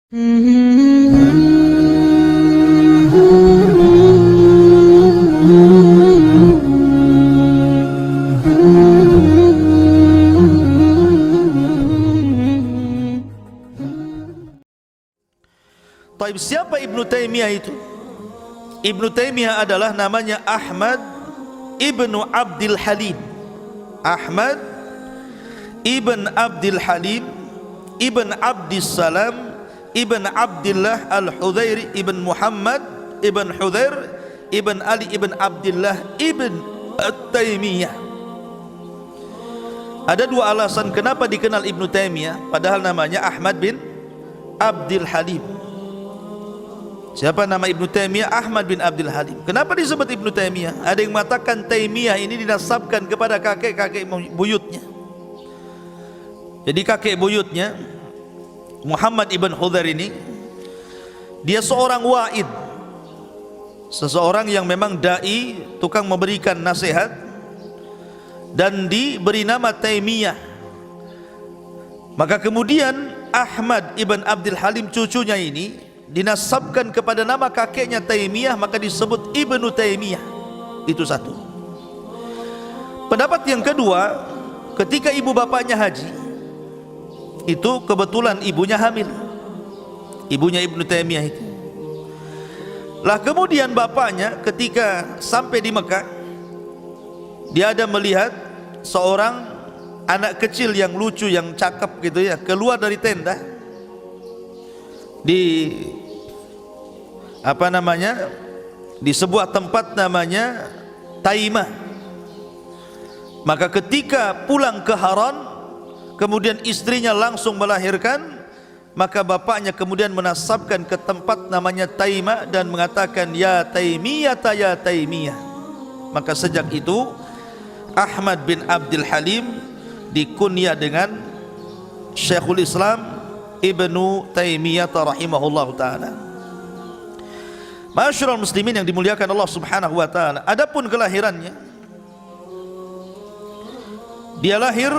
Taib, siapa Ibnu Taimiyah itu? Ibnu Taimiyah adalah namanya Ahmad Ibnu Abdul Halim. Ahmad Ibn Abdul Halim Ibn Abdissalam Ibn Abdullah Al-Hudhairi Ibn Muhammad Ibn Hudhair Ibn Ali Ibn Abdullah Ibn Taimiyah. Ada dua alasan kenapa dikenal Ibnu Taimiyah padahal namanya Ahmad bin Abdul Halim. Siapa nama Ibnu Taimiyah? Ahmad bin Abdul Halim. Kenapa disebut Ibnu Taimiyah? Ada yang mengatakan Taimiyah ini dinasabkan kepada kakek-kakek buyutnya. Jadi kakek buyutnya Muhammad ibn Hudhair ini, dia seorang wa'id, seseorang yang memang da'i, tukang memberikan nasihat, dan diberi nama Taimiyah. Maka kemudian Ahmad ibn Abdul Halim cucunya ini dinasabkan kepada nama kakeknya Taimiyah, maka disebut Ibnu Taimiyah. Itu satu. Pendapat yang kedua, ketika ibu bapaknya haji, itu kebetulan ibunya hamil, ibunya Ibnu Taimiyah itu. Lah kemudian bapaknya ketika sampai di Mekah, dia ada melihat seorang anak kecil yang lucu, yang cakep gitu ya, keluar dari tenda di di sebuah tempat namanya Taimah. Maka ketika pulang ke Haran, kemudian istrinya langsung melahirkan, maka bapaknya kemudian menasabkan ke tempat namanya Taimah dan mengatakan ya Taimiyah, ya Taimiyah. Maka sejak itu Ahmad bin Abdul Halim dikunyah dengan Syekhul Islam Ibnu Taimiyah rahimahullah ta'ala. Ma'asyiral muslimin yang dimuliakan Allah subhanahu wa ta'ala, adapun kelahirannya, dia lahir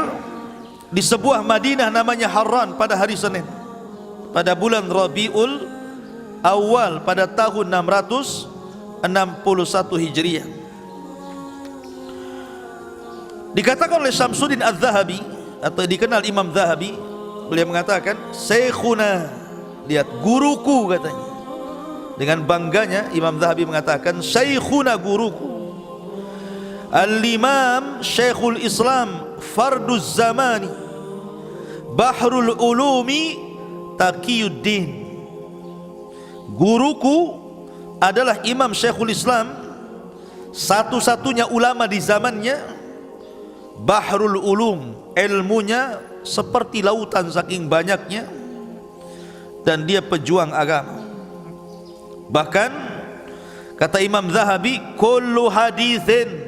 di sebuah Madinah namanya Harran pada hari Senin, pada bulan Rabiul Awal pada tahun 661 Hijriah. Dikatakan oleh Syamsuddin Az-Zahabi, atau dikenal Imam Zahabi, beliau mengatakan Syekhuna, lihat guruku katanya. Dengan bangganya Imam Zahabi mengatakan Syekhuna, guruku, Al-Imam Syekhul Islam Farduz Zamani Bahrul Ulumi Taqiyuddin. Guruku adalah Imam Syekhul Islam, satu-satunya ulama di zamannya, Bahrul Ulum, ilmunya seperti lautan saking banyaknya, dan dia pejuang agama. Bahkan kata Imam Zahabi, kullu hadithin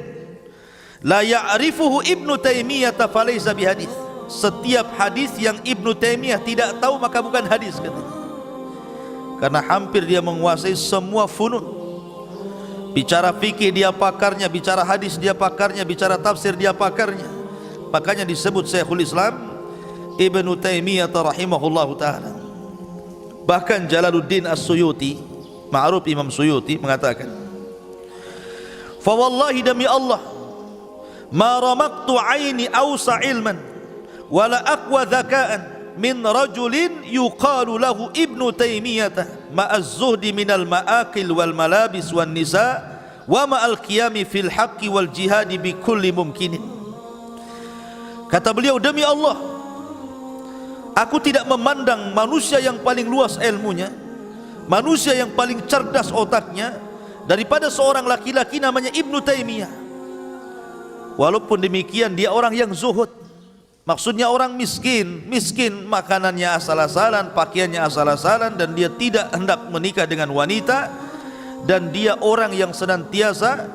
la ya'rifuhu Ibnu Taimiyah falaysa bihadits. Setiap hadis yang Ibnu Taimiyah tidak tahu maka bukan hadis, katanya. Karena hampir dia menguasai semua funun. Bicara fikih dia pakarnya, bicara hadis dia pakarnya, bicara tafsir dia pakarnya. Makanya disebut Syekhul Islam Ibnu Taimiyah rahimahullahu ta'ala. Bahkan Jalaluddin As-Suyuti, ma'ruf Imam Suyuti, mengatakan, fa wallahi, demi Allah, ma ramaktu aini awsa ilman wala aqwa zaka'an min rajulin yuqalu lahu Ibnu Taimiyah ma'az zuhdi minal ma'akil wal malabis wan nisa wa ma'al qiyami fil haqqi wal jihadi bi kulli mumkinin. Kata beliau, demi Allah, aku tidak memandang manusia yang paling luas ilmunya, manusia yang paling cerdas otaknya daripada seorang laki-laki namanya Ibnu Taimiyah. Walaupun demikian dia orang yang zuhud, maksudnya orang miskin, makanannya asal-asalan, pakaiannya asal-asalan, dan dia tidak hendak menikah dengan wanita, dan dia orang yang senantiasa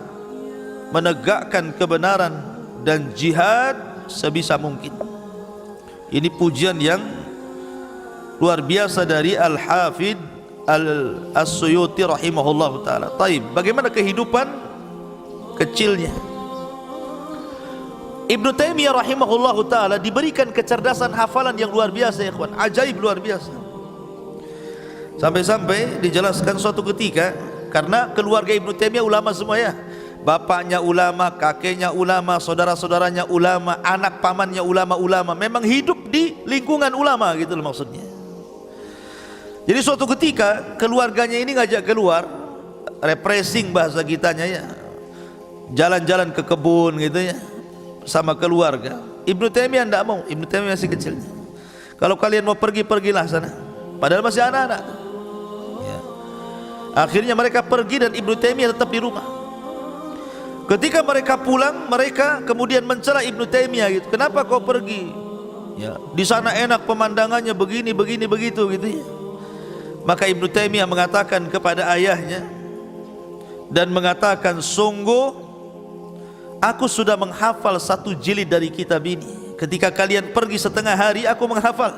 menegakkan kebenaran dan jihad sebisa mungkin. Ini pujian yang luar biasa dari Al-Hafidh As-Suyuti rahimahullah ta'ala. Taib, bagaimana kehidupan kecilnya Ibnu Taimiyah rahimahullahu ta'ala? Diberikan kecerdasan hafalan yang luar biasa ya ikhwan, ajaib, luar biasa. Sampai-sampai dijelaskan suatu ketika, karena keluarga Ibnu Taimiyah ulama semua ya, bapaknya ulama, kakeknya ulama, saudara-saudaranya ulama, anak pamannya ulama-ulama, memang hidup di lingkungan ulama gitu loh maksudnya. Jadi suatu ketika keluarganya ini ngajak keluar, refreshing bahasa kitanya ya, jalan-jalan ke kebun gitu ya, sama keluarga. Ibnu Taimiyah tidak mau, Ibnu Taimiyah masih kecil. Kalau kalian mau pergi, pergilah sana, padahal masih anak-anak. Akhirnya mereka pergi dan Ibnu Taimiyah tetap di rumah. Ketika mereka pulang, mereka kemudian mencela Ibnu Taimiyah gitu. Kenapa kau pergi? Ya, di sana enak pemandangannya, begini begitu gitu ya. Maka Ibnu Taimiyah mengatakan kepada ayahnya dan mengatakan, sungguh aku sudah menghafal 1 jilid dari kitab ini. Ketika kalian pergi setengah hari, aku menghafal.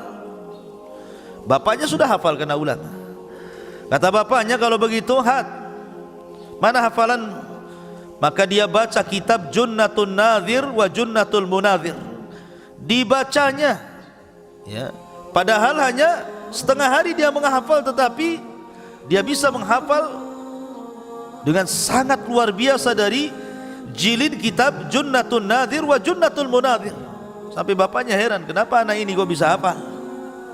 Bapaknya sudah hafal karena ulama. Kata bapaknya, kalau begitu mana hafalan? Maka dia baca kitab Junnatun Nadhir wa Junnatul Munadhir. Dibacanya ya, padahal hanya setengah hari dia menghafal, tetapi dia bisa menghafal dengan sangat luar biasa dari jilid kitab Junnatun Nadhir wa Junnatul Munadhir. Sampai bapaknya heran, kenapa anak ini kok bisa hafal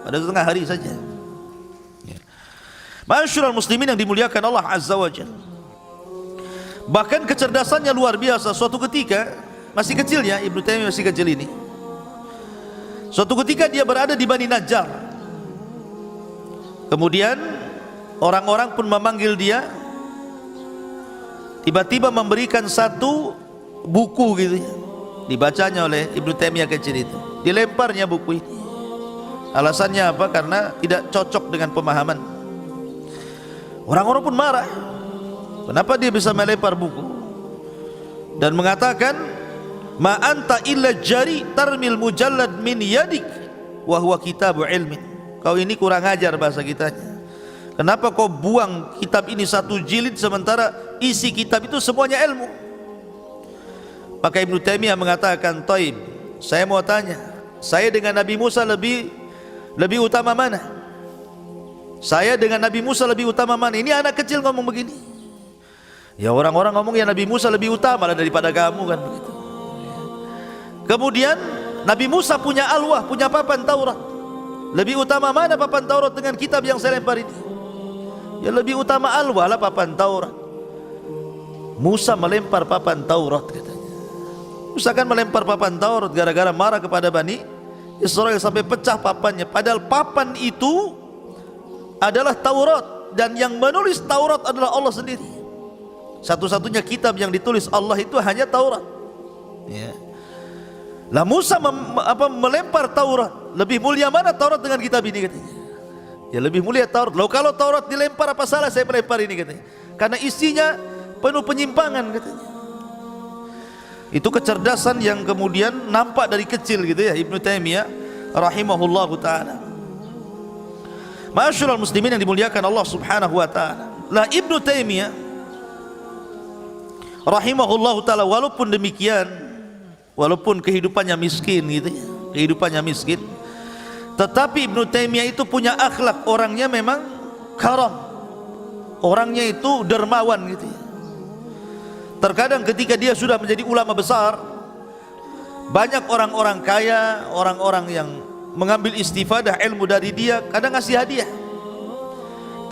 pada setengah hari saja. Ma'asyiral muslimin yang dimuliakan Allah Azza wa Jalla. Bahkan kecerdasannya luar biasa. Suatu ketika, masih kecil ya, Ibnu Taimiyah masih kecil ini. Suatu ketika dia berada di Bani Najjar. Kemudian orang-orang pun memanggil dia. Tiba-tiba memberikan satu buku gitu ya. Dibacanya oleh Ibnu Taimiyah kecil itu. Dilemparnya buku ini. Alasannya apa? Karena tidak cocok dengan pemahaman. Orang-orang pun marah. Kenapa dia bisa melempar buku? Dan mengatakan, ma anta illa jari tarmil mujallad min yadik wa huwa kitabu ilmin. Kau ini kurang ajar bahasa kitanya. Kenapa kau buang kitab ini 1 jilid sementara isi kitab itu semuanya ilmu? Maka Ibnu Taimiyah mengatakan, "Taib, saya mau tanya, saya dengan Nabi Musa lebih utama mana? Saya dengan Nabi Musa lebih utama mana?" Ini anak kecil ngomong begini. Ya orang-orang ngomong ya Nabi Musa lebih utama daripada kamu kan begitu. Kemudian Nabi Musa punya alwah, punya papan Taurat. Lebih utama mana papan Taurat dengan kitab yang saya lempar ini? Ya lebih utama alwah lah papan Taurat. Musa melempar papan Taurat katanya. Musa kan melempar papan Taurat gara-gara marah kepada Bani Israel sampai pecah papannya. Padahal papan itu adalah Taurat, dan yang menulis Taurat adalah Allah sendiri. Satu-satunya kitab yang ditulis Allah itu hanya Taurat ya. Lah Musa melempar Taurat. Lebih mulia mana Taurat dengan kitab ini katanya? Ya lebih mulia Taurat. Loh kalau Taurat dilempar, apa salah saya melempar ini katanya? Karena isinya penuh penyimpangan katanya. Itu kecerdasan yang kemudian nampak dari kecil gitu ya Ibnu Taimiyah rahimahullahu taala. Ma'asyiral muslimin yang dimuliakan Allah Subhanahu wa taala. Lah Ibnu Taimiyah rahimahullahu taala, walaupun demikian, walaupun kehidupannya miskin gitu ya, kehidupannya miskin, tetapi Ibnu Taimiyah itu punya akhlak, orangnya memang karam. Orangnya itu dermawan gitu ya. Terkadang ketika dia sudah menjadi ulama besar, banyak orang-orang kaya, orang-orang yang mengambil istifadah ilmu dari dia, kadang ngasih hadiah.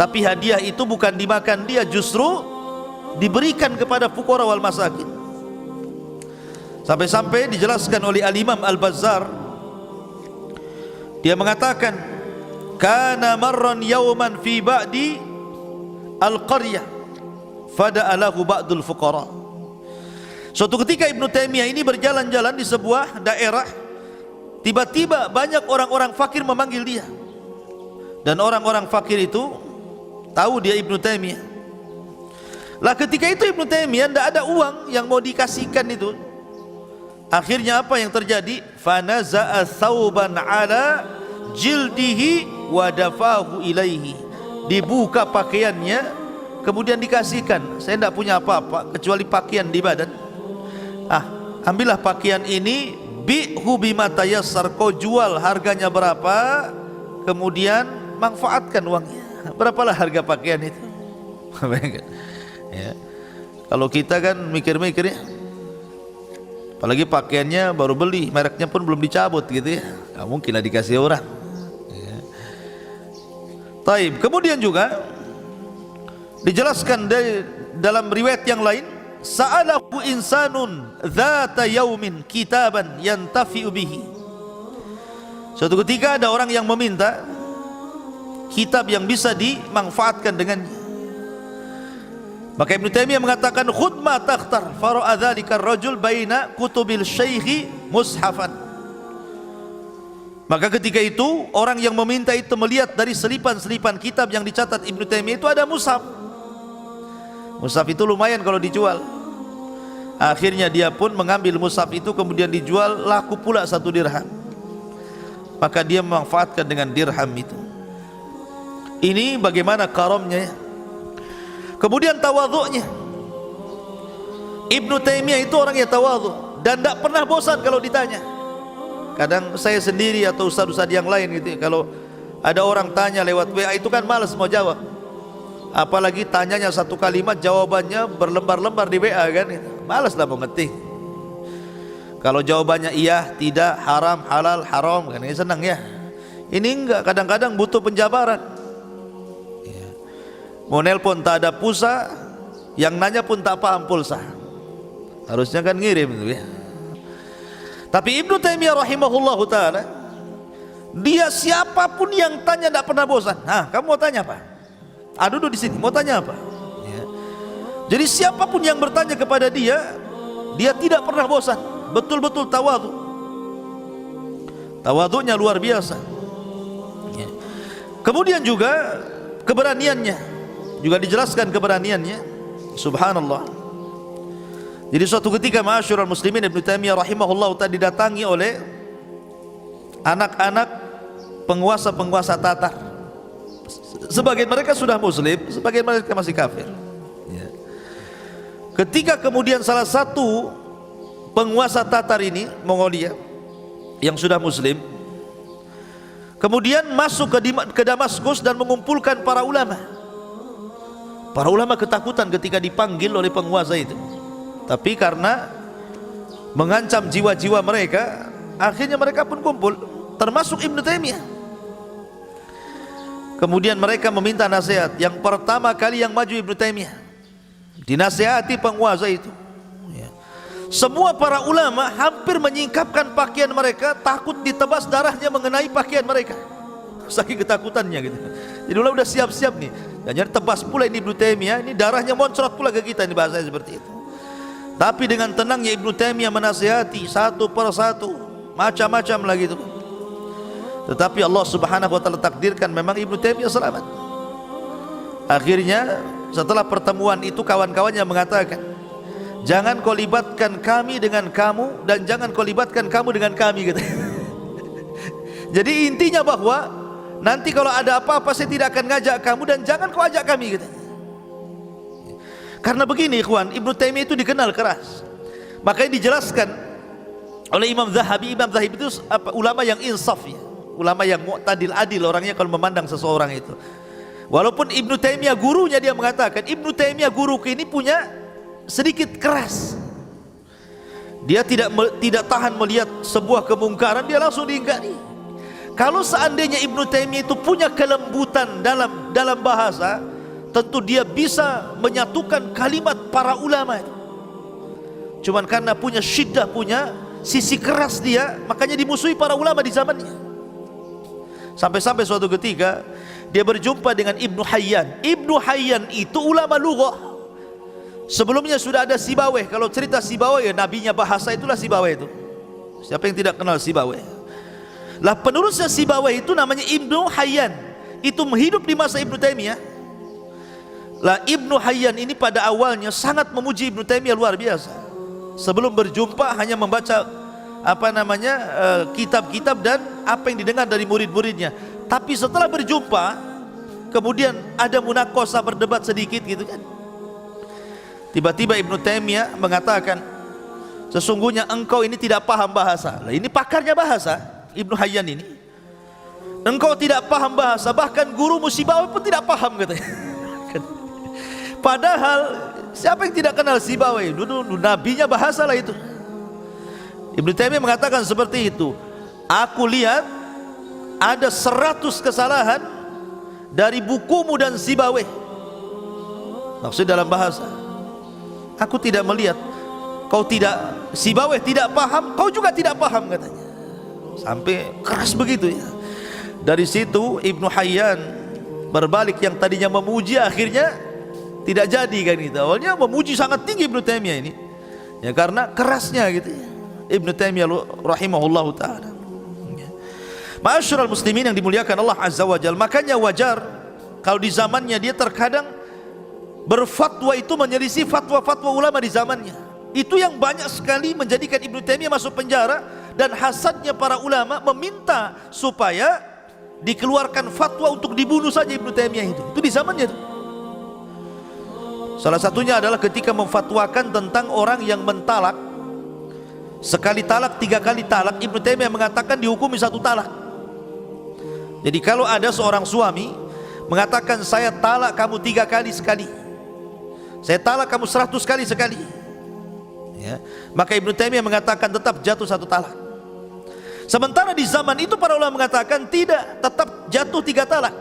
Tapi hadiah itu bukan dimakan dia, justru diberikan kepada fuqara wal masakin. Sampai-sampai dijelaskan oleh Al-Imam Al-Bazzar, dia mengatakan, kana marran yawman fi ba'di al-qaryah fada'alahu ba'dul fuqara. Suatu ketika Ibnu Taimiyah ini berjalan-jalan di sebuah daerah. Tiba-tiba banyak orang-orang fakir memanggil dia. Dan orang-orang fakir itu tahu dia Ibnu Taimiyah. Lah ketika itu Ibnu Taimiyah tidak ada uang yang mau dikasihkan itu. Akhirnya apa yang terjadi? Fanaza'a thawban ala jildihi wa dafahu ilaihi. Dibuka pakaiannya, kemudian dikasihkan. Saya tidak punya apa-apa kecuali pakaian di badan. Ambillah pakaian ini, bi'hu bima tayassar, kau jual harganya berapa, kemudian manfaatkan uangnya. Berapalah harga pakaian itu? Ya. Kalau kita kan mikir-mikir ya, apalagi pakaiannya baru beli, mereknya pun belum dicabut gitu ya, nggak mungkin lah dikasih orang. Ya. Taib. Kemudian juga dijelaskan dalam riwayat yang lain, sa'alahu insanun dzata yaumin kitaban yantafi'u bihi. Suatu ketika ada orang yang meminta kitab yang bisa dimanfaatkan dengannya. Maka Ibnu Taimiyah mengatakan, khudh ma takhtar, fara'a dzalika ar-rajul baina kutubil syaikhi mushafan. Maka ketika itu orang yang meminta itu melihat dari selipan-selipan kitab yang dicatat Ibnu Taimiyah itu ada mushaf. Mushaf itu lumayan kalau dijual. Akhirnya dia pun mengambil mushaf itu, kemudian dijual, laku pula 1 dirham. Maka dia memanfaatkan dengan dirham itu. Ini bagaimana karamnya ya. Kemudian tawadhu'nya. Ibnu Taimiyah itu orang yang tawadhu dan tidak pernah bosan kalau ditanya. Kadang saya sendiri atau ustaz-ustaz yang lain gitu ya, kalau ada orang tanya lewat WA itu kan malas mau jawab. Apalagi tanyanya 1 kalimat, jawabannya berlembar-lembar di WA kan, malas lah mau ngetik. Kalau jawabannya iya, tidak, haram, halal, haram kan, ini senang ya. Ini enggak, kadang-kadang butuh penjabaran. Mau nelpon tak ada pulsa, yang nanya pun tak paham pulsa. Harusnya kan ngirim itu ya. Tapi Ibnu Taimiyah rahimahullahu taala, dia siapapun yang tanya tidak pernah bosan. Nah, kamu mau tanya apa? Duduk di sini, mau tanya apa? Ya. Jadi siapapun yang bertanya kepada dia, dia tidak pernah bosan. Betul-betul tawadhu. Tawadhunya luar biasa. Ya. Kemudian juga keberaniannya. Juga dijelaskan keberaniannya, subhanallah. Jadi suatu ketika ma'asyiral muslimin, Ibnu Taimiyah rahimahullah tadi didatangi oleh anak-anak penguasa-penguasa Tatar. Sebagian mereka sudah muslim, sebagian mereka masih kafir ya. Ketika kemudian salah satu penguasa Tatar ini, Mongolia, yang sudah muslim, kemudian masuk ke Damaskus dan mengumpulkan para ulama. Para ulama ketakutan ketika dipanggil oleh penguasa itu. Tapi karena mengancam jiwa-jiwa mereka, akhirnya mereka pun kumpul, termasuk Ibnu Taimiyah. Kemudian mereka meminta nasihat. Yang pertama kali yang maju Ibnu Taimiyah, dinasihati penguasa itu ya. Semua para ulama hampir menyingkapkan pakaian mereka, takut ditebas darahnya mengenai pakaian mereka, saking ketakutannya gitu. Jadi udah siap-siap nih, dan tebas pula ini Ibnu Taimiyah, ini darahnya moncrot pula ke kita, ini bahasanya seperti itu. Tapi dengan tenangnya Ibnu Taimiyah menasihati satu persatu, macam-macam lagi itu. Tetapi Allah Subhanahu wa taala takdirkan memang Ibnu Taimiyah selamat. Akhirnya setelah pertemuan itu kawan-kawannya mengatakan, jangan kau libatkan kami dengan kamu, dan jangan kau libatkan kamu dengan kami gitu. Jadi intinya bahwa nanti kalau ada apa-apa saya tidak akan ngajak kamu, dan jangan kau ajak kami gitu. Karena begini ikhwan, Ibnu Taimiyah itu dikenal keras. Makanya dijelaskan oleh Imam Zahabi. Imam Zahabi itu ulama yang insaf ya, ulama yang mu'tadil, adil orangnya kalau memandang seseorang itu. Walaupun Ibnu Taimiyah gurunya, dia mengatakan Ibnu Taimiyah guruku ini punya sedikit keras. Dia tidak tahan melihat sebuah kemungkaran, dia langsung diingkari. Kalau seandainya Ibnu Taimiyah itu punya kelembutan dalam bahasa, tentu dia bisa menyatukan kalimat para ulama itu. Cuman karena punya syiddah, punya sisi keras dia, makanya dimusuhi para ulama di zamannya. Sampai-sampai suatu ketika dia berjumpa dengan Ibnu Hayyan. Ibnu Hayyan itu ulama lughah. Sebelumnya sudah ada Sibawayh. Kalau cerita Sibawayh ya nabinya bahasa, itulah Sibawayh itu. Siapa yang tidak kenal Sibawayh? Lah penerusnya Sibawayh itu namanya Ibnu Hayyan. Itu hidup di masa Ibnu Taimiyah. Lah Ibnu Hayyan ini pada awalnya sangat memuji Ibnu Taimiyah luar biasa. Sebelum berjumpa hanya membaca kitab-kitab dan apa yang didengar dari murid-muridnya. Tapi setelah berjumpa, kemudian ada munaqashah, berdebat sedikit gitu kan. Tiba-tiba Ibnu Taimiyah mengatakan, sesungguhnya engkau ini tidak paham bahasa. Lah ini pakarnya bahasa, Ibnu Hayyan ini. engkau tidak paham bahasa, bahkan guru Sibawayh pun tidak paham katanya. Padahal siapa yang tidak kenal Sibawayh? Dulu nabinya bahasa lah itu. Ibnu Taimiyah mengatakan seperti itu. Aku lihat ada 100 kesalahan dari bukumu dan Sibawayh. Maksud dalam bahasa. Aku tidak melihat. Kau tidak, Sibawayh tidak paham, kau juga tidak paham katanya. Sampai keras begitu ya. Dari situ Ibnu Hayyan berbalik, yang tadinya memuji akhirnya tidak jadi kan gitu. Awalnya memuji sangat tinggi Ibnu Taimiyah ini. Ya karena kerasnya gitu ya. Ibnu Taimiyah rahimahullahu taala. Ma'asyiral muslimin yang dimuliakan Allah Azza wa Jalla, makanya wajar kalau di zamannya dia terkadang berfatwa itu menyelisih fatwa-fatwa ulama di zamannya. Itu yang banyak sekali menjadikan Ibnu Taimiyah masuk penjara, dan hasadnya para ulama meminta supaya dikeluarkan fatwa untuk dibunuh saja Ibnu Taimiyah itu di zamannya itu. Salah satunya adalah ketika memfatwakan tentang orang yang mentalak sekali talak, 3 kali talak. Ibnu Taimiyah mengatakan dihukumi 1 talak. Jadi kalau ada seorang suami mengatakan saya talak kamu 3 kali sekali, saya talak kamu 100 kali sekali, ya, maka Ibnu Taimiyah mengatakan tetap jatuh 1 talak. Sementara di zaman itu para ulama mengatakan tidak, tetap jatuh 3 talak.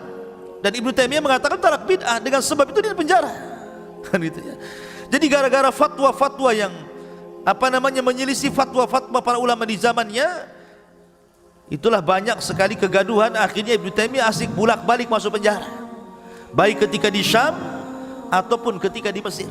Dan Ibnu Taimiyah mengatakan talak bid'ah, dengan sebab itu dia penjara. Kan gitu ya. Jadi gara-gara fatwa-fatwa yang menyelisih fatwa-fatwa para ulama di zamannya, itulah banyak sekali kegaduhan. Akhirnya Ibnu Taimiyah asik bolak-balik masuk penjara, baik ketika di Syam ataupun ketika di Mesir.